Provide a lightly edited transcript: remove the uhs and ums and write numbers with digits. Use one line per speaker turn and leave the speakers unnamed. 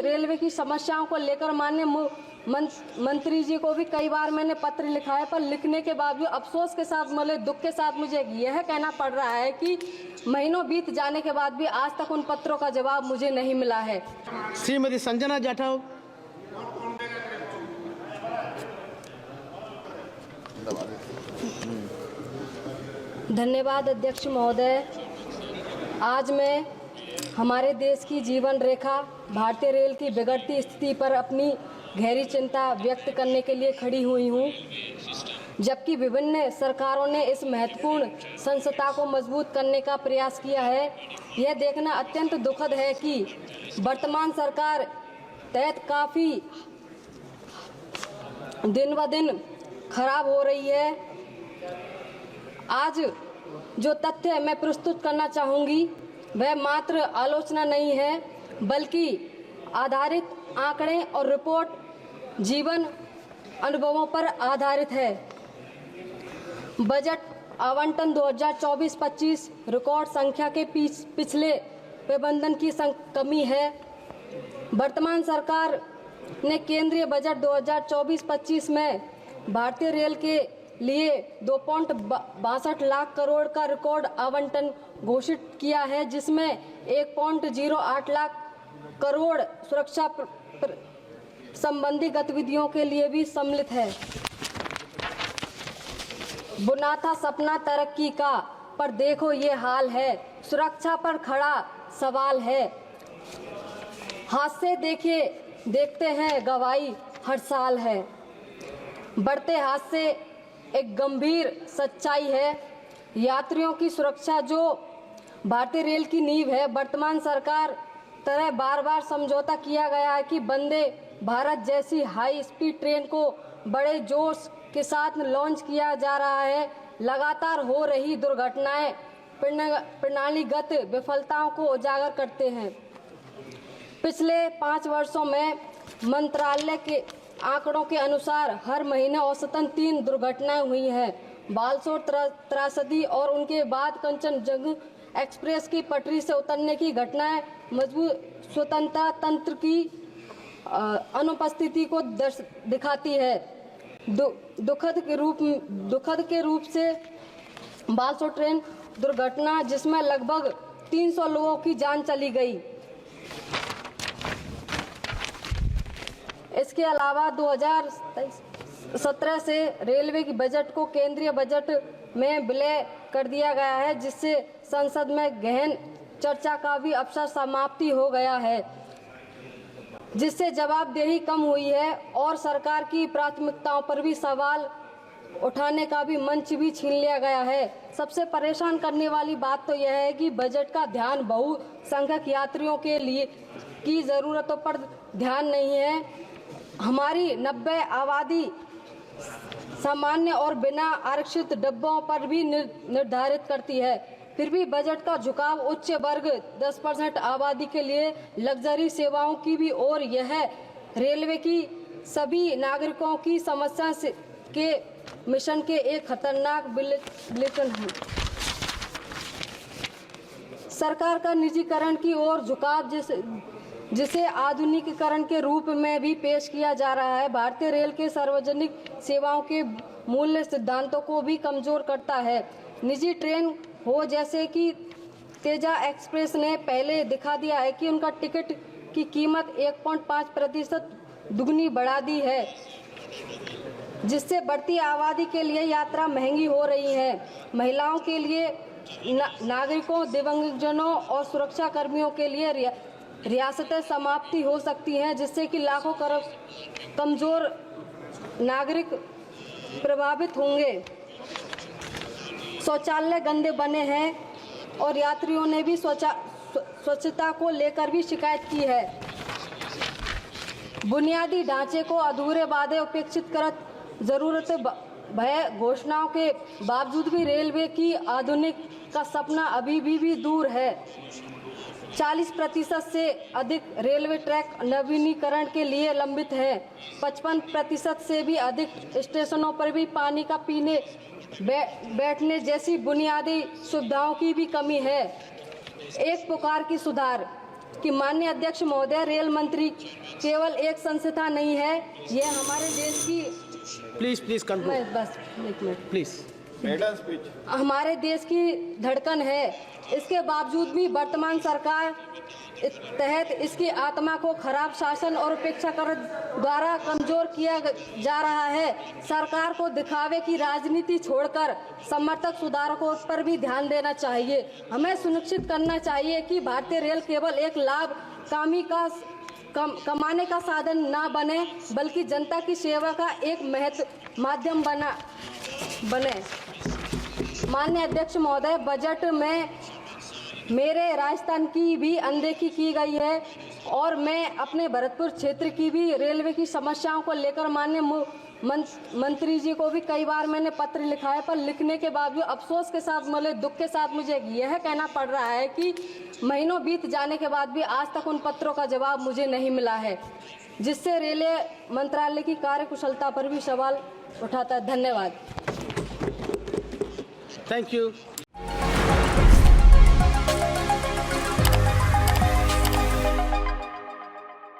Railway की समस्याओं को लेकर माननीय मंत्री जी को भी कई बार मैंने पत्र लिखा है, पर लिखने के बावजूद अफसोस के साथ, मतलब दुख के साथ मुझे यह कहना पड़ रहा है कि महीनों बीत जाने के बाद भी आज तक उन पत्रों का जवाब मुझे नहीं मिला है।
श्रीमती संजना जाटव।
धन्यवाद अध्यक्ष महोदय। आज मैं हमारे देश की जीवन रेखा भारतीय रेल की बिगड़ती स्थिति पर अपनी गहरी चिंता व्यक्त करने के लिए खड़ी हुई हूँ। जबकि विभिन्न सरकारों ने इस महत्वपूर्ण संस्था को मजबूत करने का प्रयास किया है, यह देखना अत्यंत दुखद है कि वर्तमान सरकार तहत काफ़ी दिन ब दिन खराब हो रही है। आज जो तथ्य मैं प्रस्तुत करना चाहूँगी वह मात्र आलोचना नहीं है, बल्कि आधारित आंकड़े और रिपोर्ट जीवन अनुभवों पर आधारित है। बजट आवंटन 2024-25 रिकॉर्ड संख्या के पिछले प्रबंधन की कमी है। वर्तमान सरकार ने केंद्रीय बजट 2024-25 में भारतीय रेल के लिए 2.62 लाख करोड़ का रिकॉर्ड आवंटन घोषित किया है, जिसमें 1.08 लाख करोड़ सुरक्षा संबंधी गतिविधियों के लिए भी सम्मिलित है। बुना था सपना तरक्की का, पर देखो ये हाल है, सुरक्षा पर खड़ा सवाल है। हादसे देखते हैं गवाही हर साल है। बढ़ते हादसे एक गंभीर सच्चाई है। यात्रियों की सुरक्षा जो भारतीय रेल की नींव है, वर्तमान सरकार तरह बार बार समझौता किया गया है कि वंदे भारत जैसी हाई स्पीड ट्रेन को बड़े जोश के साथ लॉन्च किया जा रहा है। लगातार हो रही दुर्घटनाएं प्रणालीगत विफलताओं को उजागर करते हैं। पिछले 5 वर्षों में मंत्रालय के आंकड़ों के अनुसार हर महीने औसतन 3 दुर्घटनाएं हुई हैं। बालसोर त्रासदी और उनके बाद कंचनजंगा एक्सप्रेस की पटरी से उतरने की घटनाएं मजबूत स्वतंत्रता तंत्र की अनुपस्थिति को दिखाती है। दुखद के रूप से बालसोर ट्रेन दुर्घटना, जिसमें लगभग 300 लोगों की जान चली गई। इसके अलावा 2017 से रेलवे की बजट को केंद्रीय बजट में विलय कर दिया गया है, जिससे संसद में गहन चर्चा का भी अवसर समाप्ति हो गया है, जिससे जवाबदेही कम हुई है और सरकार की प्राथमिकताओं पर भी सवाल उठाने का भी मंच भी छीन लिया गया है। सबसे परेशान करने वाली बात तो यह है कि बजट का ध्यान बहुसंख्यक यात्रियों के लिए की ज़रूरतों पर ध्यान नहीं है। हमारी 90 आबादी सामान्य और बिना आरक्षित डिब्बों पर भी निर्धारित करती है। फिर भी बजट का झुकाव उच्च वर्ग 10% आबादी के लिए लग्जरी सेवाओं की भी ओर यह रेलवे की सभी नागरिकों की समस्या के मिशन के एक खतरनाक विलेटन है। सरकार का निजीकरण की ओर झुकाव जिसे आधुनिकीकरण के रूप में भी पेश किया जा रहा है, भारतीय रेल के सार्वजनिक सेवाओं के मूल्य सिद्धांतों को भी कमजोर करता है। निजी ट्रेन हो जैसे कि तेजा एक्सप्रेस ने पहले दिखा दिया है कि उनका टिकट की कीमत 1.5% दुगनी बढ़ा दी है, जिससे बढ़ती आबादी के लिए यात्रा महंगी हो रही है। महिलाओं के लिए, नागरिकों, दिव्यांगजनों और सुरक्षा कर्मियों के लिए रियासतें समाप्ति हो सकती हैं, जिससे कि लाखों कमजोर नागरिक प्रभावित होंगे। शौचालय गंदे बने हैं और यात्रियों ने भी स्वच्छता को लेकर भी शिकायत की है। बुनियादी ढांचे को अधूरे वादे उपेक्षित कर जरूरत भय घोषणाओं के बावजूद भी रेलवे की आधुनिक का सपना अभी भी दूर है। 40% से अधिक रेलवे ट्रैक नवीनीकरण के लिए लंबित है। 55% से भी अधिक स्टेशनों पर भी पानी का पीने बैठने जैसी बुनियादी सुविधाओं की भी कमी है। एक प्रकार की सुधार कि माननीय अध्यक्ष महोदय, रेल मंत्री केवल एक संस्था नहीं है, ये हमारे देश की
प्लीज प्लीज कंक्लूड
मैं बस एक मिनट
प्लीज।
हमारे देश की धड़कन है। इसके बावजूद भी वर्तमान सरकार तहत इसकी आत्मा को खराब शासन और उपेक्षा कर द्वारा कमजोर किया जा रहा है। सरकार को दिखावे की राजनीति छोड़कर समर्थक सुधारकों पर भी ध्यान देना चाहिए। हमें सुनिश्चित करना चाहिए कि भारतीय रेल केवल एक लाभ कमाने का साधन ना बने, बल्कि जनता की सेवा का एक माध्यम बने। माननीय अध्यक्ष महोदय, बजट में मेरे राजस्थान की भी अनदेखी की गई है और मैं अपने भरतपुर क्षेत्र की भी रेलवे की समस्याओं को लेकर माननीय मंत्री जी को भी कई बार मैंने पत्र लिखा है, पर लिखने के बावजूद अफसोस के साथ, मतलब दुख के साथ मुझे यह कहना पड़ रहा है कि महीनों बीत जाने के बाद भी आज तक उन पत्रों का जवाब मुझे नहीं मिला है, जिससे रेलवे मंत्रालय की कार्यकुशलता पर भी सवाल उठाता है। धन्यवाद।
Thank you.